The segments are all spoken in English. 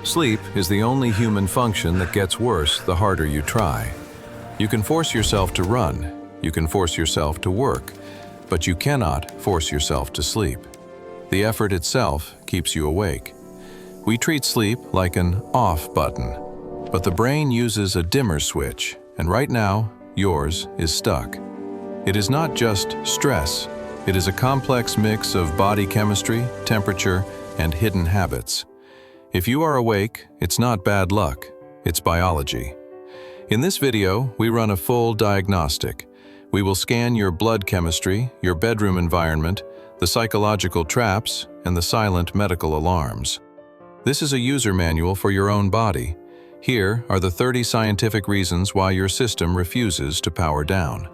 Sleep is the only human function that gets worse the harder you try. You can force yourself to run, you can force yourself to work, but you cannot force yourself to sleep. The effort itself keeps you awake. We treat sleep like an off button, but the brain uses a dimmer switch, and right now, yours is stuck. It is not just stress, it is a complex mix of body chemistry, temperature, and hidden habits. If you are awake, it's not bad luck, it's biology. In this video, we run a full diagnostic. We will scan your blood chemistry, your bedroom environment, the psychological traps, and the silent medical alarms. This is a user manual for your own body. Here are the 30 scientific reasons why your system refuses to power down.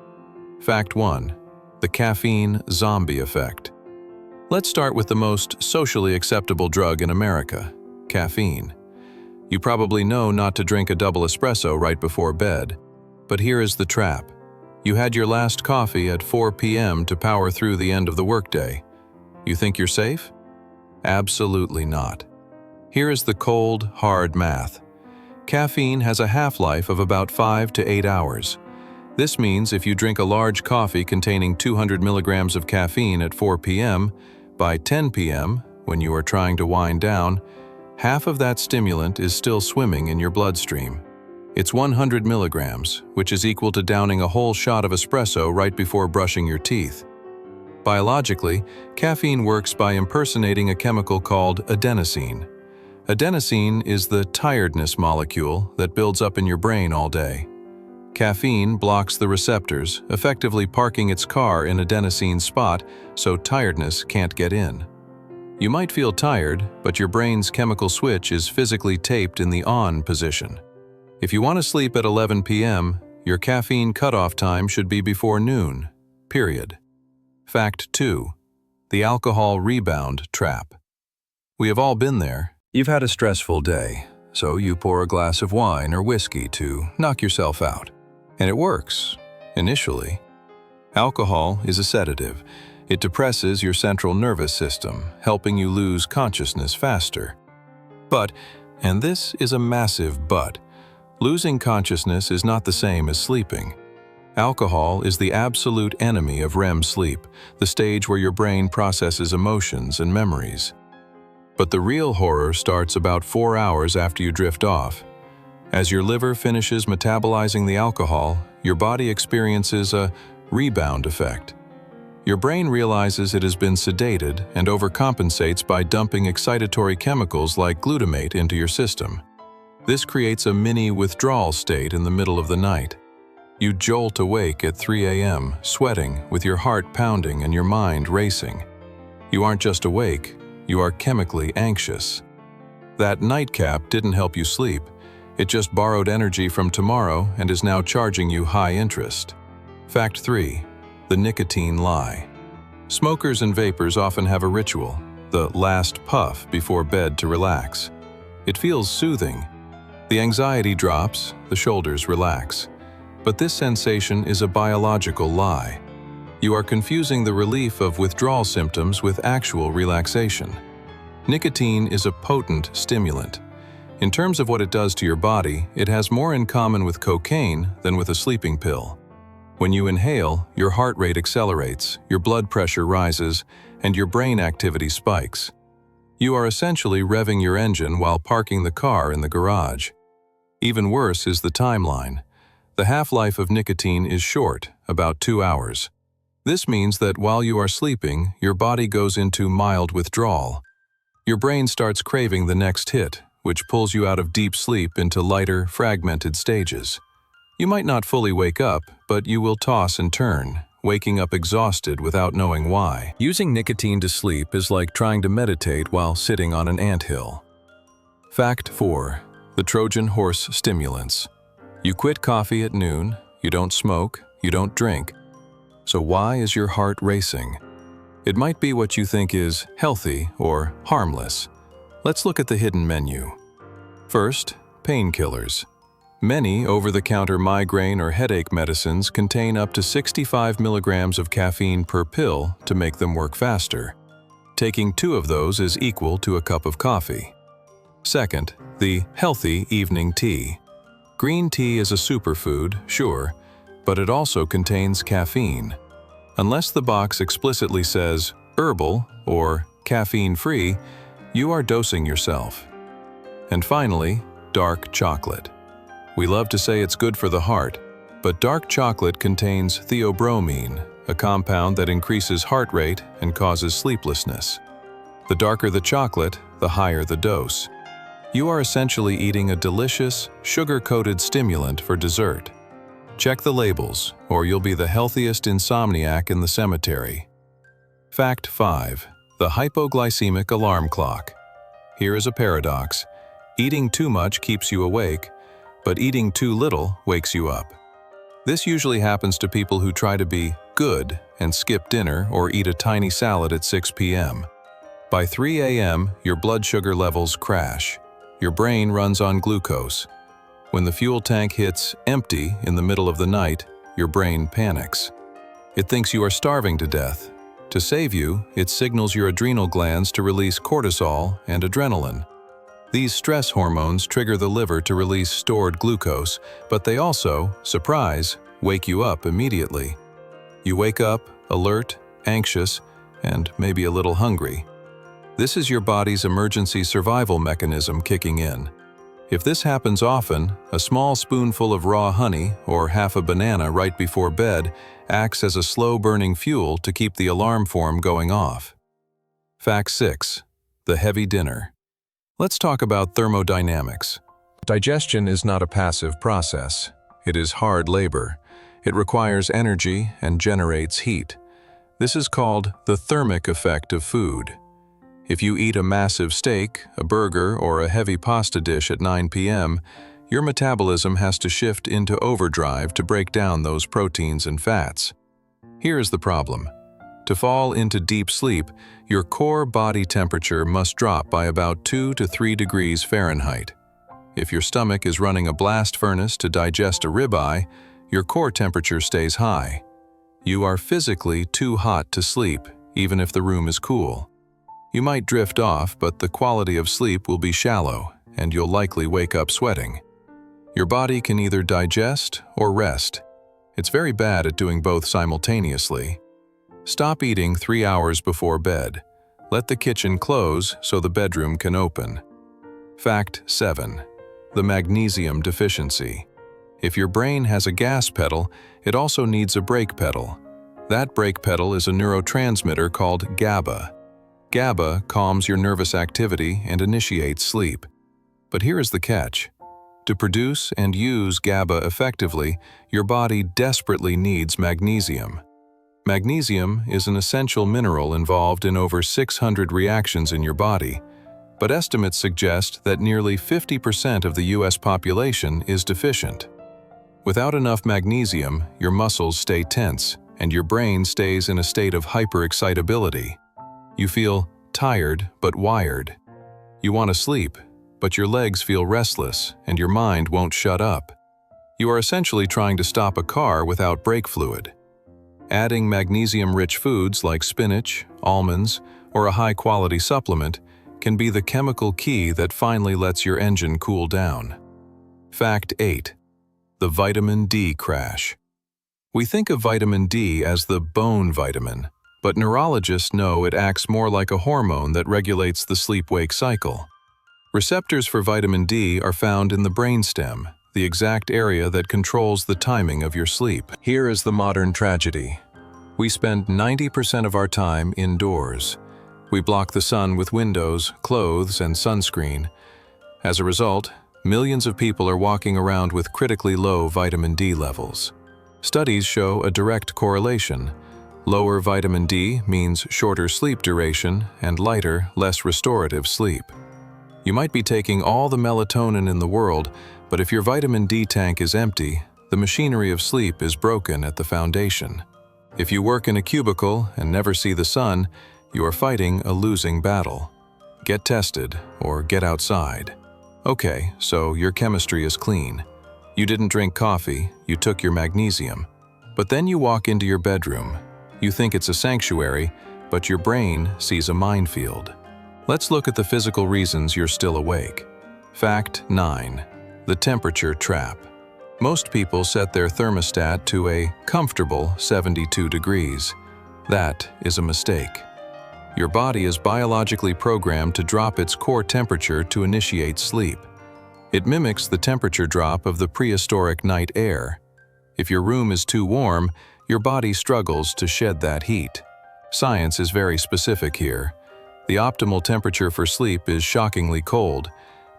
Fact 1. The caffeine zombie effect. Let's start with the most socially acceptable drug in America, caffeine. You probably know not to drink a double espresso right before bed. But here is the trap. You had your last coffee at 4 p.m. to power through the end of the workday. You think you're safe? Absolutely not. Here is the cold, hard math. Caffeine has a half-life of about 5 to 8 hours. This means if you drink a large coffee containing 200 milligrams of caffeine at 4 p.m., by 10 p.m., when you are trying to wind down, half of that stimulant is still swimming in your bloodstream. It's 100 milligrams, which is equal to downing a whole shot of espresso right before brushing your teeth. Biologically, caffeine works by impersonating a chemical called adenosine. Adenosine is the tiredness molecule that builds up in your brain all day. Caffeine blocks the receptors, effectively parking its car in adenosine's spot so tiredness can't get in. You might feel tired, but your brain's chemical switch is physically taped in the on position. If you want to sleep at 11 p.m., your caffeine cutoff time should be before noon, period. Fact 2. The alcohol rebound trap. We have all been there. You've had a stressful day, so you pour a glass of wine or whiskey to knock yourself out. And it works, initially. Alcohol is a sedative. It depresses your central nervous system, helping you lose consciousness faster. But, and this is a massive but, losing consciousness is not the same as sleeping. Alcohol is the absolute enemy of REM sleep, the stage where your brain processes emotions and memories. But the real horror starts about 4 hours after you drift off. As your liver finishes metabolizing the alcohol, your body experiences a rebound effect. Your brain realizes it has been sedated and overcompensates by dumping excitatory chemicals like glutamate into your system. This creates a mini withdrawal state in the middle of the night. You jolt awake at 3 a.m., sweating, with your heart pounding and your mind racing. You aren't just awake, you are chemically anxious. That nightcap didn't help you sleep. It just borrowed energy from tomorrow and is now charging you high interest. Fact 3. The nicotine lie. Smokers and vapors often have a ritual, the last puff before bed to relax. It feels soothing. The anxiety drops, the shoulders relax. But this sensation is a biological lie. You are confusing the relief of withdrawal symptoms with actual relaxation. Nicotine is a potent stimulant. In terms of what it does to your body, it has more in common with cocaine than with a sleeping pill. When you inhale, your heart rate accelerates, your blood pressure rises, and your brain activity spikes. You are essentially revving your engine while parking the car in the garage. Even worse is the timeline. The half-life of nicotine is short, about 2 hours. This means that while you are sleeping, your body goes into mild withdrawal. Your brain starts craving the next hit, which pulls you out of deep sleep into lighter, fragmented stages. You might not fully wake up, but you will toss and turn, waking up exhausted without knowing why. Using nicotine to sleep is like trying to meditate while sitting on an anthill. Fact 4. The Trojan horse stimulants. You quit coffee at noon, you don't smoke, you don't drink. So why is your heart racing? It might be what you think is healthy or harmless. Let's look at the hidden menu. First, painkillers. Many over-the-counter migraine or headache medicines contain up to 65 milligrams of caffeine per pill to make them work faster. Taking 2 of those is equal to a cup of coffee. Second, the healthy evening tea. Green tea is a superfood, sure, but it also contains caffeine. Unless the box explicitly says herbal or caffeine-free, you are dosing yourself. And finally, dark chocolate. We love to say it's good for the heart, but dark chocolate contains theobromine, a compound that increases heart rate and causes sleeplessness. The darker the chocolate, the higher the dose. You are essentially eating a delicious, sugar-coated stimulant for dessert. Check the labels, or you'll be the healthiest insomniac in the cemetery. Fact 5. The hypoglycemic alarm clock. Here is a paradox. Eating too much keeps you awake, but eating too little wakes you up. This usually happens to people who try to be good and skip dinner or eat a tiny salad at 6 p.m. By 3 a.m., your blood sugar levels crash. Your brain runs on glucose. When the fuel tank hits empty in the middle of the night, your brain panics. It thinks you are starving to death. To save you, it signals your adrenal glands to release cortisol and adrenaline. These stress hormones trigger the liver to release stored glucose, but they also, surprise, wake you up immediately. You wake up, alert, anxious, and maybe a little hungry. This is your body's emergency survival mechanism kicking in. If this happens often, a small spoonful of raw honey or half a banana right before bed acts as a slow-burning fuel to keep the alarm form going off. Fact 6. The heavy dinner. Let's talk about thermodynamics. Digestion is not a passive process. It is hard labor. It requires energy and generates heat. This is called the thermic effect of food. If you eat a massive steak, a burger, or a heavy pasta dish at 9 p.m., your metabolism has to shift into overdrive to break down those proteins and fats. Here is the problem. To fall into deep sleep, your core body temperature must drop by about 2 to 3 degrees Fahrenheit. If your stomach is running a blast furnace to digest a ribeye, your core temperature stays high. You are physically too hot to sleep, even if the room is cool. You might drift off, but the quality of sleep will be shallow, and you'll likely wake up sweating. Your body can either digest or rest. It's very bad at doing both simultaneously. Stop eating 3 hours before bed. Let the kitchen close so the bedroom can open. Fact 7. The magnesium deficiency. If your brain has a gas pedal, it also needs a brake pedal. That brake pedal is a neurotransmitter called GABA. GABA calms your nervous activity and initiates sleep. But here is the catch. To produce and use GABA effectively, your body desperately needs magnesium. Magnesium is an essential mineral involved in over 600 reactions in your body, but estimates suggest that nearly 50% of the U.S. population is deficient. Without enough magnesium, your muscles stay tense, and your brain stays in a state of hyperexcitability. You feel tired but wired. You want to sleep, but your legs feel restless, and your mind won't shut up. You are essentially trying to stop a car without brake fluid. Adding magnesium-rich foods like spinach, almonds, or a high-quality supplement can be the chemical key that finally lets your engine cool down. Fact 8. The vitamin D crash. We think of vitamin D as the bone vitamin, but neurologists know it acts more like a hormone that regulates the sleep-wake cycle. Receptors for vitamin D are found in the brainstem, the exact area that controls the timing of your sleep. Here is the modern tragedy. We spend 90% of our time indoors. We block the sun with windows, clothes, and sunscreen. As a result, millions of people are walking around with critically low vitamin D levels. Studies show a direct correlation. Lower vitamin D means shorter sleep duration and lighter, less restorative sleep. You might be taking all the melatonin in the world, but if your vitamin D tank is empty, the machinery of sleep is broken at the foundation. If you work in a cubicle and never see the sun, you are fighting a losing battle. Get tested or get outside. Okay, so your chemistry is clean. You didn't drink coffee, you took your magnesium. But then you walk into your bedroom. You think it's a sanctuary, but your brain sees a minefield. Let's look at the physical reasons you're still awake. Fact 9. The temperature trap. Most people set their thermostat to a comfortable 72 degrees. That is a mistake. Your body is biologically programmed to drop its core temperature to initiate sleep. It mimics the temperature drop of the prehistoric night air. If your room is too warm, your body struggles to shed that heat. Science is very specific here. The optimal temperature for sleep is shockingly cold,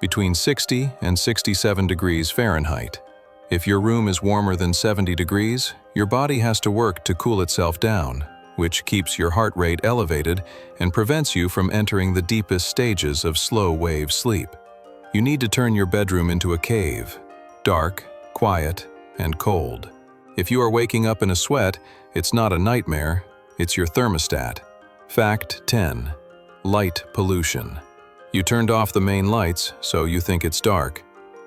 between 60 and 67 degrees Fahrenheit. If your room is warmer than 70 degrees, your body has to work to cool itself down, which keeps your heart rate elevated and prevents you from entering the deepest stages of slow-wave sleep. You need to turn your bedroom into a cave, dark, quiet, and cold. If you are waking up in a sweat, it's not a nightmare, it's your thermostat. Fact 10. Light pollution. You turned off the main lights, so you think it's dark.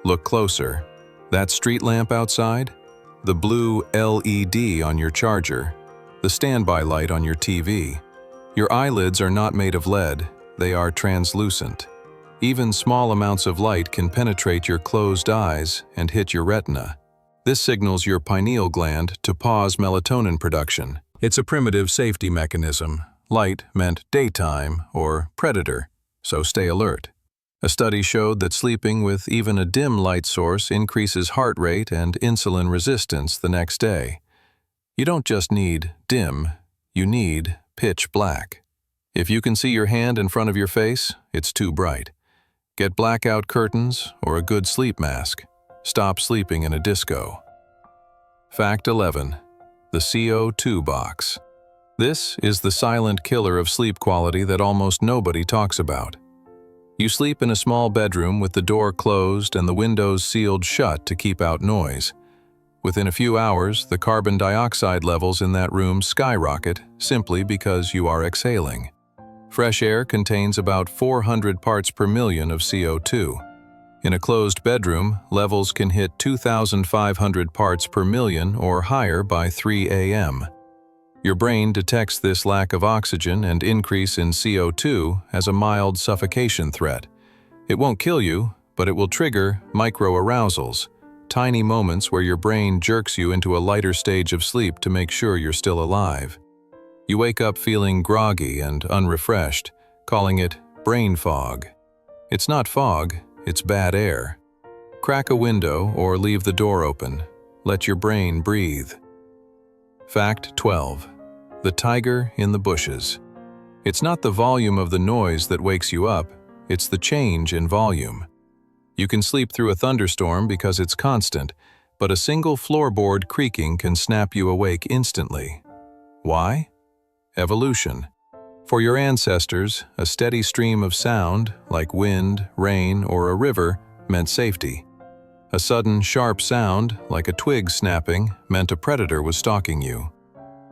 Look closer. That street lamp outside? The blue LED on your charger? The standby light on your TV? Your eyelids are not made of lead, they are translucent. Even small amounts of light can penetrate your closed eyes and hit your retina. This signals your pineal gland to pause melatonin production. It's a primitive safety mechanism. Light meant daytime or predator, so stay alert. A study showed that sleeping with even a dim light source increases heart rate and insulin resistance the next day. You don't just need dim, you need pitch black. If you can see your hand in front of your face, it's too bright. Get blackout curtains or a good sleep mask. Stop sleeping in a disco. Fact 11. The CO2 box. This is the silent killer of sleep quality that almost nobody talks about. You sleep in a small bedroom with the door closed and the windows sealed shut to keep out noise. Within a few hours, the carbon dioxide levels in that room skyrocket simply because you are exhaling. Fresh air contains about 400 parts per million of CO2. In a closed bedroom, levels can hit 2,500 parts per million or higher by 3 a.m. Your brain detects this lack of oxygen and increase in CO2 as a mild suffocation threat. It won't kill you, but it will trigger microarousals, tiny moments where your brain jerks you into a lighter stage of sleep to make sure you're still alive. You wake up feeling groggy and unrefreshed, calling it brain fog. It's not fog, it's bad air. Crack a window or leave the door open. Let your brain breathe. Fact 12. The tiger in the bushes. It's not the volume of the noise that wakes you up, it's the change in volume. You can sleep through a thunderstorm because it's constant, but a single floorboard creaking can snap you awake instantly. Why? Evolution. For your ancestors, a steady stream of sound, like wind, rain, or a river, meant safety. A sudden, sharp sound, like a twig snapping, meant a predator was stalking you.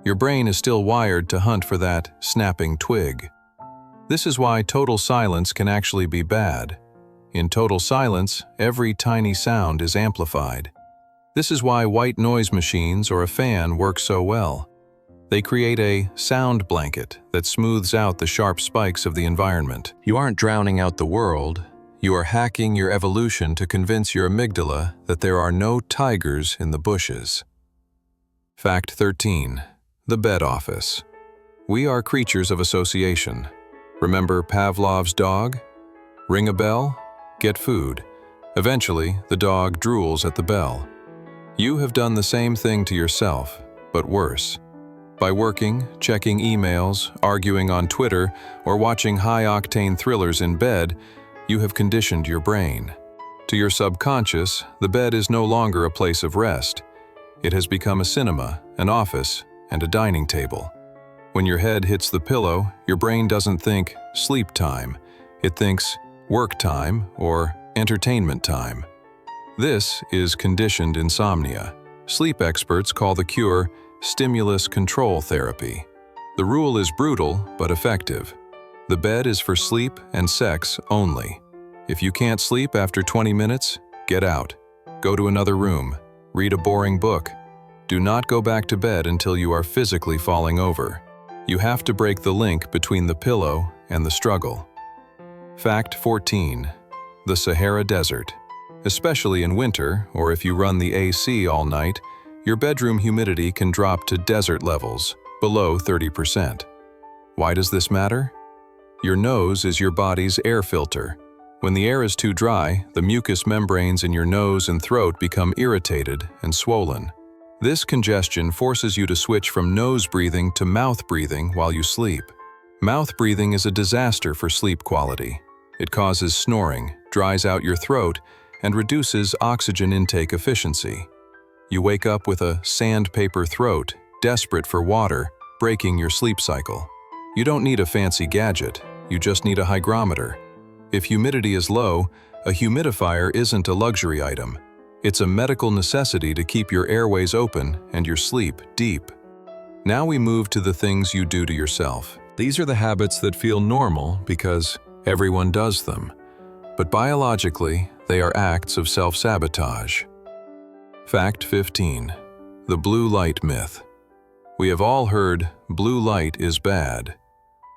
Your brain is still wired to hunt for that snapping twig. This is why total silence can actually be bad. In total silence, every tiny sound is amplified. This is why white noise machines or a fan work so well. They create a sound blanket that smooths out the sharp spikes of the environment. You aren't drowning out the world. You are hacking your evolution to convince your amygdala that there are no tigers in the bushes. Fact 13. The bed office. We are creatures of association. Remember Pavlov's dog? Ring a bell, get food. Eventually, the dog drools at the bell. You have done the same thing to yourself, but worse. By working, checking emails, arguing on Twitter, or watching high-octane thrillers in bed, you have conditioned your brain. To your subconscious, the bed is no longer a place of rest. It has become a cinema, an office, and a dining table. When your head hits the pillow, your brain doesn't think sleep time. It thinks work time or entertainment time. This is conditioned insomnia. Sleep experts call the cure stimulus control therapy. The rule is brutal but effective. The bed is for sleep and sex only. If you can't sleep after 20 minutes, get out. Go to another room. Read a boring book. Do not go back to bed until you are physically falling over. You have to break the link between the pillow and the struggle. Fact 14. The Sahara Desert. Especially in winter, or if you run the AC all night, your bedroom humidity can drop to desert levels, below 30%. Why does this matter? Your nose is your body's air filter. When the air is too dry, the mucous membranes in your nose and throat become irritated and swollen. This congestion forces you to switch from nose breathing to mouth breathing while you sleep. Mouth breathing is a disaster for sleep quality. It causes snoring, dries out your throat, and reduces oxygen intake efficiency. You wake up with a sandpaper throat, desperate for water, breaking your sleep cycle. You don't need a fancy gadget, you just need a hygrometer. If humidity is low, a humidifier isn't a luxury item. It's a medical necessity to keep your airways open and your sleep deep. Now we move to the things you do to yourself. These are the habits that feel normal because everyone does them. But biologically, they are acts of self-sabotage. Fact 15. The blue light myth. We have all heard blue light is bad.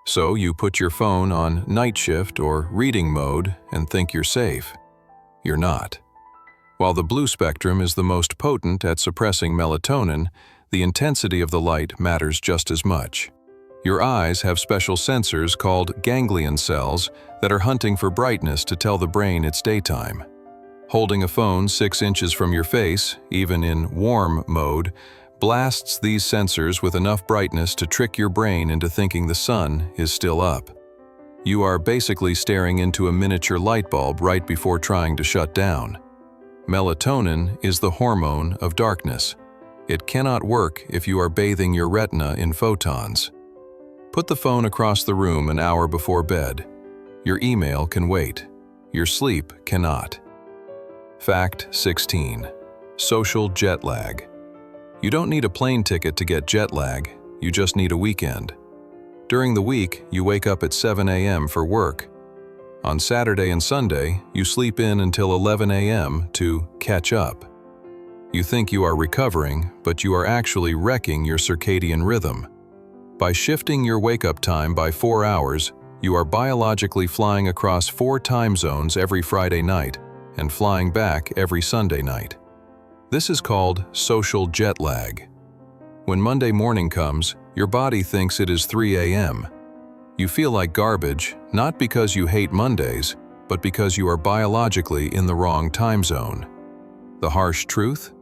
So you put your phone on night shift or reading mode and think you're safe. You're not. While the blue spectrum is the most potent at suppressing melatonin, the intensity of the light matters just as much. Your eyes have special sensors called ganglion cells that are hunting for brightness to tell the brain it's daytime. Holding a phone 6 inches from your face, even in warm mode, blasts these sensors with enough brightness to trick your brain into thinking the sun is still up. You are basically staring into a miniature light bulb right before trying to shut down. Melatonin is the hormone of darkness. It cannot work if you are bathing your retina in photons. Put the phone across the room an hour before bed. Your email can wait. Your sleep cannot. Fact 16. Social jet lag. You don't need a plane ticket to get jet lag, you just need a weekend. During the week, you wake up at 7 a.m. for work. On Saturday and Sunday, you sleep in until 11 a.m. to catch up. You think you are recovering, but you are actually wrecking your circadian rhythm. By shifting your wake-up time by 4 hours, you are biologically flying across 4 time zones every Friday night and flying back every Sunday night. This is called social jet lag. When Monday morning comes, your body thinks it is 3 a.m. You feel like garbage, not because you hate Mondays, but because you are biologically in the wrong time zone. The harsh truth?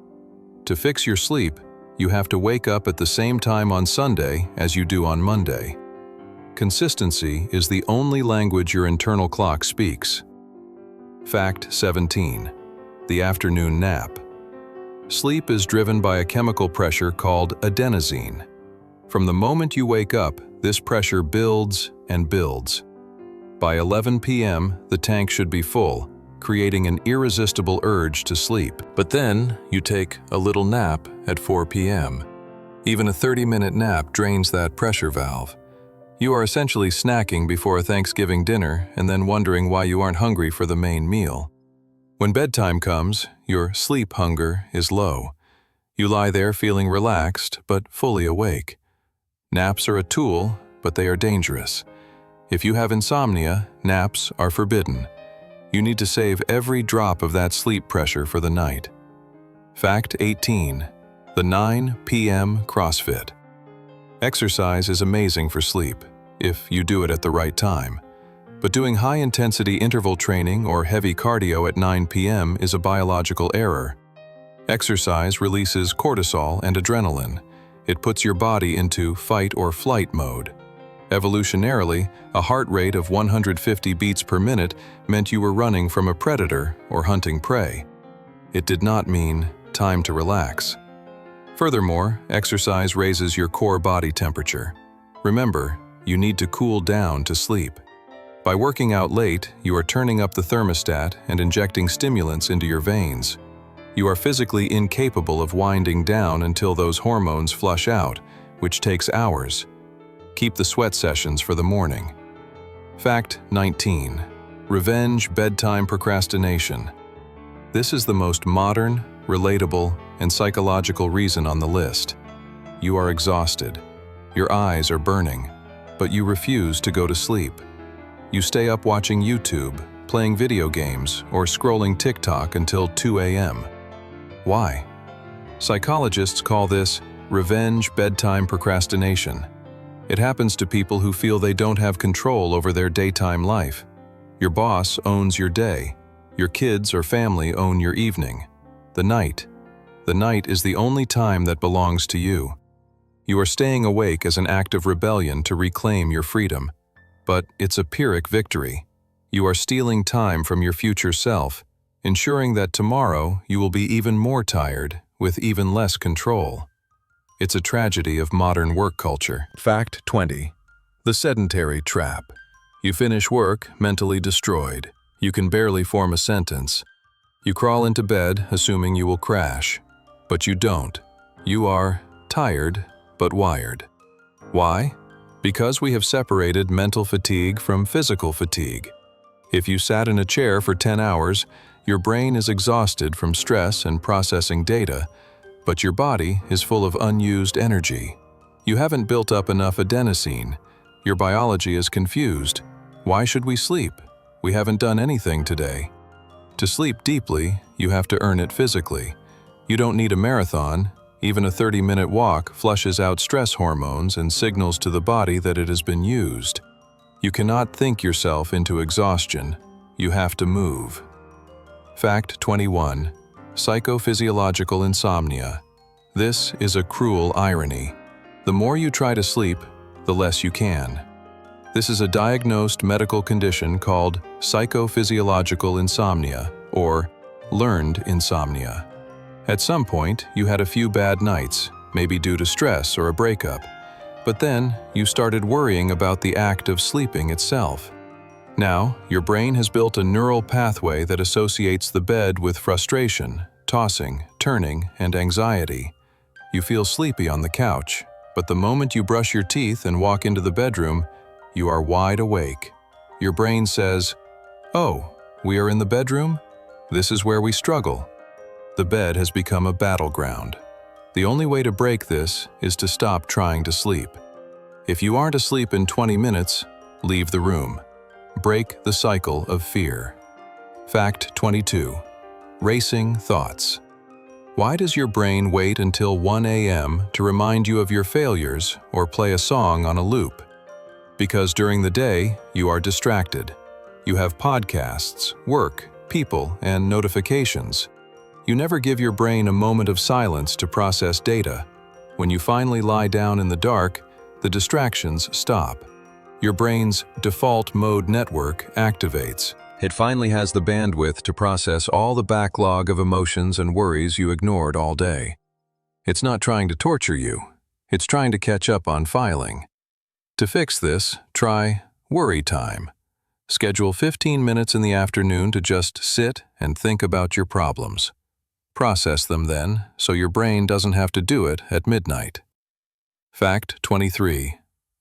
To fix your sleep, you have to wake up at the same time on Sunday as you do on Monday. Consistency is the only language your internal clock speaks. Fact 17. The afternoon nap. Sleep is driven by a chemical pressure called adenosine. From the moment you wake up, this pressure builds and builds. By 11 p.m., the tank should be full, creating an irresistible urge to sleep. But then, you take a little nap at 4 p.m. Even a 30-minute nap drains that pressure valve. You are essentially snacking before a Thanksgiving dinner and then wondering why you aren't hungry for the main meal. When bedtime comes, your sleep hunger is low. You lie there feeling relaxed but fully awake. Naps are a tool, but they are dangerous. If you have insomnia, naps are forbidden. You need to save every drop of that sleep pressure for the night. Fact 18. The 9 p.m. CrossFit. Exercise is amazing for sleep, if you do it at the right time. But doing high-intensity interval training or heavy cardio at 9 p.m. is a biological error. Exercise releases cortisol and adrenaline. It puts your body into fight or flight mode. Evolutionarily, a heart rate of 150 beats per minute meant you were running from a predator or hunting prey. It did not mean time to relax. Furthermore, exercise raises your core body temperature. Remember, you need to cool down to sleep. By working out late, you are turning up the thermostat and injecting stimulants into your veins. You are physically incapable of winding down until those hormones flush out, which takes hours. Keep the sweat sessions for the morning. Fact 19. Revenge bedtime procrastination. This is the most modern, relatable, and psychological reason on the list. You are exhausted. Your eyes are burning, but you refuse to go to sleep. You stay up watching YouTube, playing video games, or scrolling TikTok until 2 a.m. Why? Psychologists call this revenge bedtime procrastination. It happens to people who feel they don't have control over their daytime life. Your boss owns your day. Your kids or family own your evening. The night is the only time that belongs to you. You are staying awake as an act of rebellion to reclaim your freedom. But it's a Pyrrhic victory. You are stealing time from your future self, ensuring that tomorrow you will be even more tired, with even less control. It's a tragedy of modern work culture. Fact 20. The sedentary trap. You finish work mentally destroyed. You can barely form a sentence. You crawl into bed assuming you will crash. But you don't. You are tired, but wired. Why? Because we have separated mental fatigue from physical fatigue. If you sat in a chair for 10 hours, your brain is exhausted from stress and processing data, but your body is full of unused energy. You haven't built up enough adenosine. Your biology is confused. Why should we sleep? We haven't done anything today. To sleep deeply, you have to earn it physically. You don't need a marathon. Even a 30-minute walk flushes out stress hormones and signals to the body that it has been used. You cannot think yourself into exhaustion. You have to move. Fact 21. Psychophysiological insomnia. This is a cruel irony. The more you try to sleep, the less you can. This is a diagnosed medical condition called psychophysiological insomnia, or learned insomnia. At some point, you had a few bad nights, maybe due to stress or a breakup, but then you started worrying about the act of sleeping itself. Now, your brain has built a neural pathway that associates the bed with frustration, tossing, turning, and anxiety. You feel sleepy on the couch, but the moment you brush your teeth and walk into the bedroom, you are wide awake. Your brain says, "Oh, we are in the bedroom? This is where we struggle." The bed has become a battleground. The only way to break this is to stop trying to sleep. If you aren't asleep in 20 minutes, leave the room. Break the cycle of fear. Fact 22. Racing thoughts. Why does your brain wait until 1 a.m. to remind you of your failures or play a song on a loop? Because during the day, you are distracted. You have podcasts, work, people, and notifications. You never give your brain a moment of silence to process data. When you finally lie down in the dark, the distractions stop. Your brain's default mode network activates. It finally has the bandwidth to process all the backlog of emotions and worries you ignored all day. It's not trying to torture you. It's trying to catch up on filing. To fix this, try worry time. Schedule 15 minutes in the afternoon to just sit and think about your problems. Process them then, so your brain doesn't have to do it at midnight. Fact 23.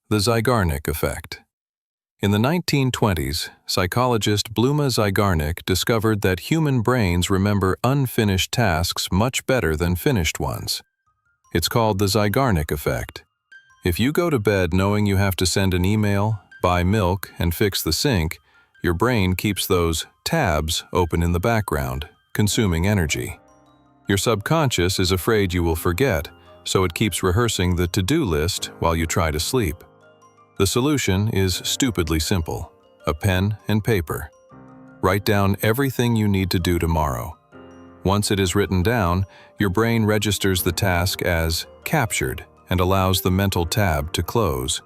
The Zeigarnik effect. In the 1920s, psychologist Bluma Zeigarnik discovered that human brains remember unfinished tasks much better than finished ones. It's called the Zeigarnik effect. If you go to bed knowing you have to send an email, buy milk, and fix the sink, your brain keeps those tabs open in the background, consuming energy. Your subconscious is afraid you will forget, so it keeps rehearsing the to-do list while you try to sleep. The solution is stupidly simple: a pen and paper. Write down everything you need to do tomorrow. Once it is written down, your brain registers the task as captured and allows the mental tab to close.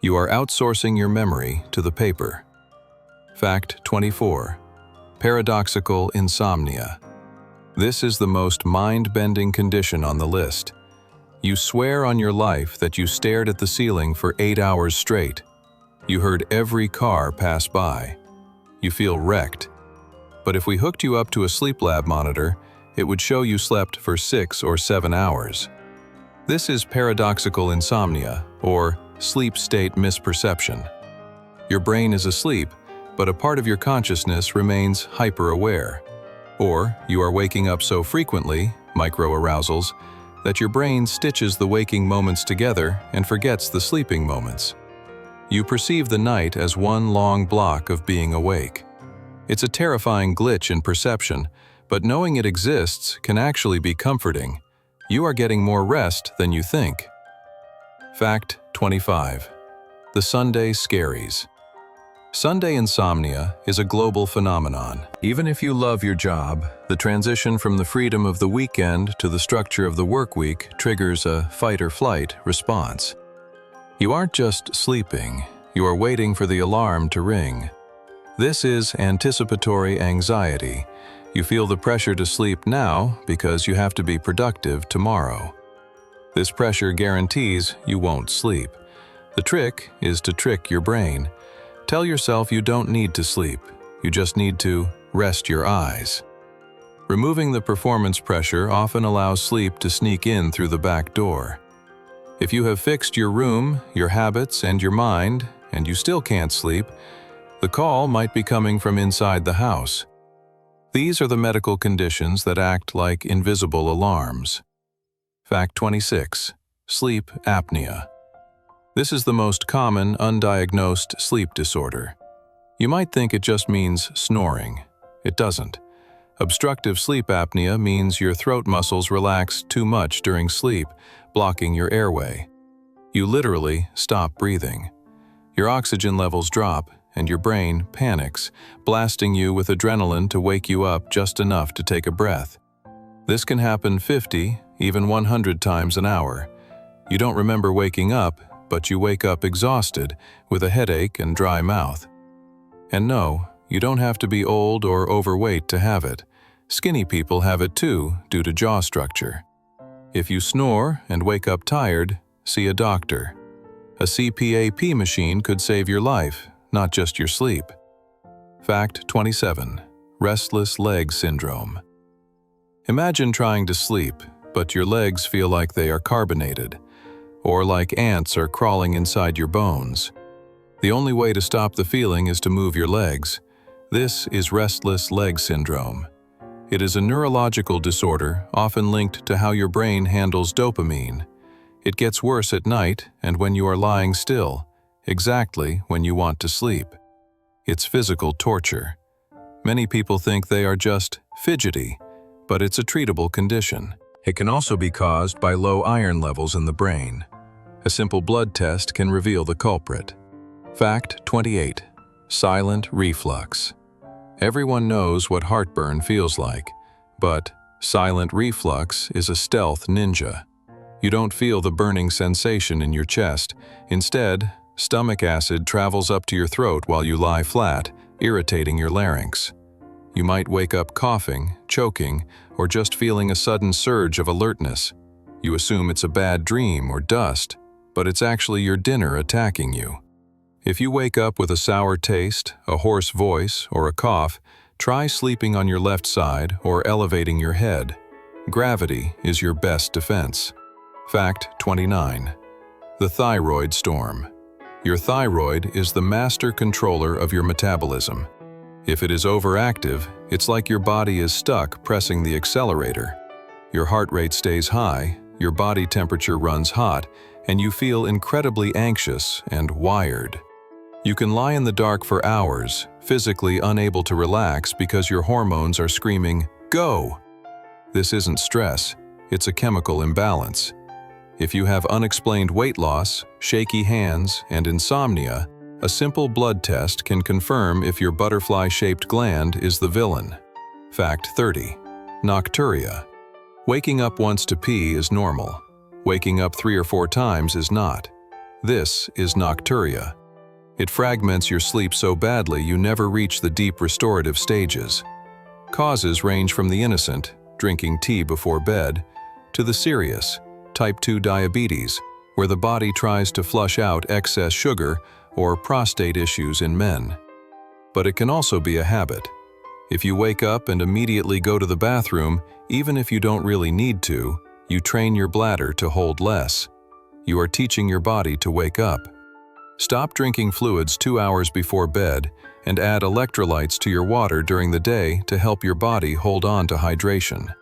You are outsourcing your memory to the paper. Fact 24. Paradoxical insomnia. This is the most mind-bending condition on the list. You swear on your life that you stared at the ceiling for 8 hours straight. You heard every car pass by. You feel wrecked. But if we hooked you up to a sleep lab monitor, it would show you slept for 6 or 7 hours. This is paradoxical insomnia, or sleep state misperception. Your brain is asleep, but a part of your consciousness remains hyper-aware. Or you are waking up so frequently, microarousals, that your brain stitches the waking moments together and forgets the sleeping moments. You perceive the night as one long block of being awake. It's a terrifying glitch in perception, but knowing it exists can actually be comforting. You are getting more rest than you think. Fact 25. The Sunday Scaries. Sunday insomnia is a global phenomenon. Even if you love your job, the transition from the freedom of the weekend to the structure of the work week triggers a fight-or-flight response. You aren't just sleeping, you are waiting for the alarm to ring. This is anticipatory anxiety. You feel the pressure to sleep now because you have to be productive tomorrow. This pressure guarantees you won't sleep. The trick is to trick your brain. Tell yourself you don't need to sleep, you just need to rest your eyes. Removing the performance pressure often allows sleep to sneak in through the back door. If you have fixed your room, your habits, and your mind, and you still can't sleep, the call might be coming from inside the house. These are the medical conditions that act like invisible alarms. Fact 26. Sleep apnea. This is the most common undiagnosed sleep disorder. You might think it just means snoring. It doesn't. Obstructive sleep apnea means your throat muscles relax too much during sleep, blocking your airway. You literally stop breathing. Your oxygen levels drop, and your brain panics, blasting you with adrenaline to wake you up just enough to take a breath. This can happen 50, even 100 times an hour. You don't remember waking up, but you wake up exhausted, with a headache and dry mouth. And no, you don't have to be old or overweight to have it. Skinny people have it too, due to jaw structure. If you snore and wake up tired, see a doctor. A CPAP machine could save your life, not just your sleep. Fact 27. Restless leg syndrome. Imagine trying to sleep, but your legs feel like they are carbonated, or like ants are crawling inside your bones. The only way to stop the feeling is to move your legs. This is restless leg syndrome. It is a neurological disorder often linked to how your brain handles dopamine. It gets worse at night and when you are lying still, exactly when you want to sleep. It's physical torture. Many people think they are just fidgety, but it's a treatable condition. It can also be caused by low iron levels in the brain. A simple blood test can reveal the culprit. Fact 28. Silent reflux. Everyone knows what heartburn feels like, but silent reflux is a stealth ninja. You don't feel the burning sensation in your chest. Instead, stomach acid travels up to your throat while you lie flat, irritating your larynx. You might wake up coughing, choking, or just feeling a sudden surge of alertness. You assume it's a bad dream or dust, but it's actually your dinner attacking you. If you wake up with a sour taste, a hoarse voice, or a cough, try sleeping on your left side or elevating your head. Gravity is your best defense. Fact 29. The thyroid storm. Your thyroid is the master controller of your metabolism. If it is overactive, it's like your body is stuck pressing the accelerator. Your heart rate stays high, your body temperature runs hot, and you feel incredibly anxious and wired. You can lie in the dark for hours, physically unable to relax because your hormones are screaming, "Go!" This isn't stress, it's a chemical imbalance. If you have unexplained weight loss, shaky hands, and insomnia, a simple blood test can confirm if your butterfly-shaped gland is the villain. Fact 30. Nocturia. Waking up once to pee is normal. Waking up 3 or 4 times is not. This is nocturia. It fragments your sleep so badly you never reach the deep restorative stages. Causes range from the innocent, drinking tea before bed, to the serious, type 2 diabetes, where the body tries to flush out excess sugar, or prostate issues in men. But it can also be a habit. If you wake up and immediately go to the bathroom, even if you don't really need to, you train your bladder to hold less. You are teaching your body to wake up. Stop drinking fluids 2 hours before bed and add electrolytes to your water during the day to help your body hold on to hydration.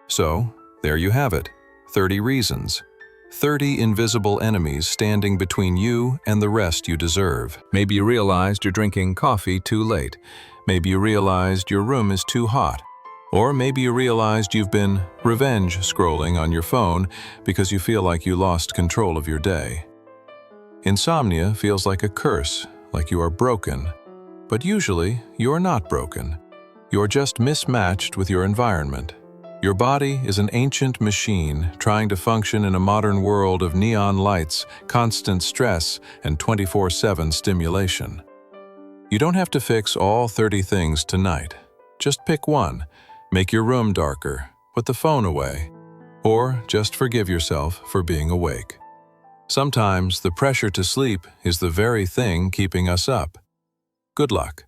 So, there you have it, 30 reasons. 30 invisible enemies standing between you and the rest you deserve. Maybe you realized you're drinking coffee too late. Maybe you realized your room is too hot. Or maybe you realized you've been revenge scrolling on your phone because you feel like you lost control of your day. Insomnia feels like a curse, like you are broken. But usually, you're not broken. You're just mismatched with your environment. Your body is an ancient machine trying to function in a modern world of neon lights, constant stress, and 24/7 stimulation. You don't have to fix all 30 things tonight. Just pick one. Make your room darker, put the phone away, or just forgive yourself for being awake. Sometimes the pressure to sleep is the very thing keeping us up. Good luck,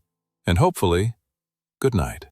and hopefully, good night.